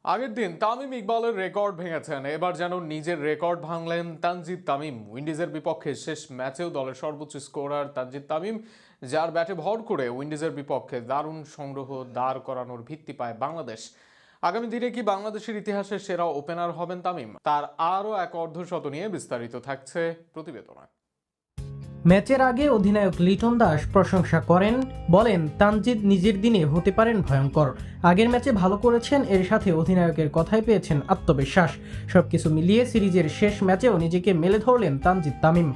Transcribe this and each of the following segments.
আগের দিন তামিম ইকবালের রেকর্ড ভেঙেছেন, এবার যেন নিজের রেকর্ড ভাঙলেন তানজিদ তামিম। উইন্ডিজের বিপক্ষে শেষ ম্যাচেও দলের সর্বোচ্চ স্কোরার তানজিদ তামিম, যার ব্যাটে ভর করে উইন্ডিজের বিপক্ষে দারুণ সংগ্রহ দাঁড় করানোর ভিত্তি পায় বাংলাদেশ। আগামী দিনে কি বাংলাদেশের ইতিহাসের সেরা ওপেনার হবেন তামিম? তার আরও এক অর্ধশত নিয়ে বিস্তারিত থাকছে প্রতিবেদনে। ম্যাচের আগে অধিনায়ক লিটন দাস প্রশংসা করেন, বলেন তানজিদ নিজের দিনে হতে পারেন ভয়ঙ্কর। আগের ম্যাচে ভালো করেছেন, এর সাথে অধিনায়কের কথায় পেয়েছেন আত্মবিশ্বাস। সবকিছু মিলিয়ে সিরিজের শেষ ম্যাচেও নিজেকে মেলে ধরলেন তানজিদ তামিম।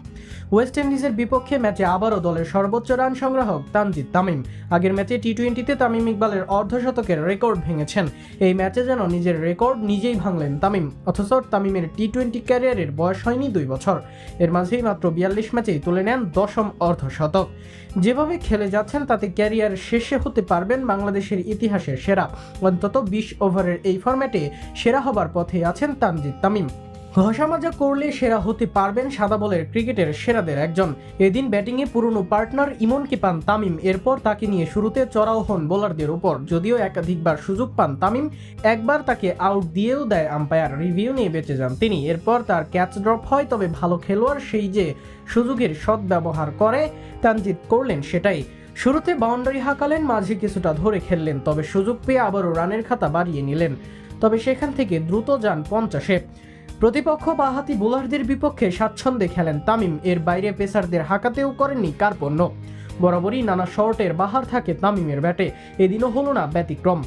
ওয়েস্ট ইন্ডিজের বিপক্ষে ম্যাচে আবারও দলের সর্বোচ্চ রান সংগ্রাহক তানজিদ তামিম। আগের ম্যাচে টি-20তে তামিম ইকবালের অর্ধশতকের রেকর্ড ভেঙেছেন। এই ম্যাচে যেন নিজের রেকর্ড নিজেই ভাঙলেন তামিম। অথচ তামিমের টি-20 ক্যারিয়ারের বয়স হয়নি 2 বছর। এর মাঝেই মাত্র 42 ম্যাচেই তুলে নেন 10ম অর্ধশতক। যেভাবে খেলে যাচ্ছেন তাতে ক্যারিয়ার শেষে হতে পারবেন বাংলাদেশের ইতিহাসের সেরা। অন্তত 20 ওভারের এই ফরম্যাটে সেরা হবার পথে আছেন তানজিদ তামিম। ঘষামাজা করলে সেরা হতে পারবেন সাদা বলের ক্রিকেটের সেরাদের একজন। এদিন ব্যাটিংয়ে পুরনো পার্টনার ইমনকে পান তামিম। এরপর তাকে নিয়ে শুরুতে চড়াও হন বোলারদের উপর। যদিও একাধিকবার সুযোগ পান তামিম, একবার তাকে আউট দিয়েও দেয় আম্পায়ার। রিভিউ নিয়ে বেঁচে যান তিনি। এরপর তার ক্যাচ ড্রপ হয়, তবে ভালো খেলোয়াড় সেই যে সুযোগের সদ্ব্যবহার করে, তানজিদ করলেন সেটাই। শুরুতে বাউন্ডারি হাঁকালেন, মাঝে কিছুটা ধরে খেললেন, তবে সুযোগ পেয়ে আবারও রানের খাতা বাড়িয়ে নিলেন। তবে সেখান থেকে দ্রুত যান 50-এ। প্রতিপক্ষ বাঁহাতি বোলারদের বিপক্ষে স্বাচ্ছন্দ্যে খেলেন তামিম। এর বাইরে পেসারদের হাঁকাতেও করেননি কার্পণ্য। বরাবরই নানা শর্টের বাহার থাকে তামিমের ব্যাটে, এদিনও হলো না ব্যতিক্রম।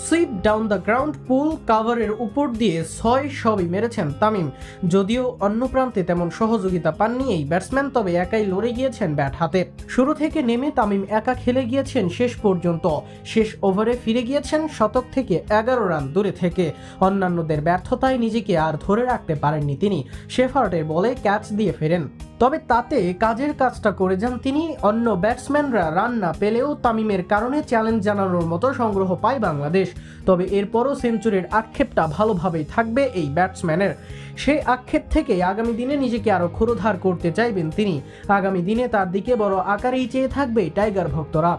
সুইপ, ডাউন দ্য গ্রাউন্ড, পুল, কাভারের উপর দিয়ে 6 সবই মেরেছেন তামিম। যদিও অন্য প্রান্তে তেমন সহযোগিতা পাননি এই ব্যাটসম্যান, তবে একাই লড়ে গিয়েছেন ব্যাট হাতে। শুরু থেকে নেমে তামিম একা খেলে গিয়েছেন শেষ পর্যন্ত। শেষ ওভারে ফিরে গিয়েছেন শতক থেকে 11 রান দূরে থেকে। অন্যান্যদের ব্যর্থতায় নিজেকে আর ধরে রাখতে পারেননি তিনি। শেফার্টের বলে ক্যাচ দিয়ে ফেরেন, তবে তাতে কাজের কাজটা করে যান তিনি। অন্য ব্যাটসম্যানরা রান না পেলেও তামিমের কারণে চ্যালেঞ্জ জানানোর মতো সংগ্রহ পায় বাংলাদেশ। তবে এরপরও সেঞ্চুরির আক্ষেপটা ভালোভাবেই থাকবে এই ব্যাটসম্যানের। সেই আক্ষেপ থেকে আগামী দিনে নিজেকে আরও ক্ষুরোধার করতে চাইবেন তিনি। আগামী দিনে তার দিকে বড় আকারেই চেয়ে থাকবে টাইগার ভক্তরা।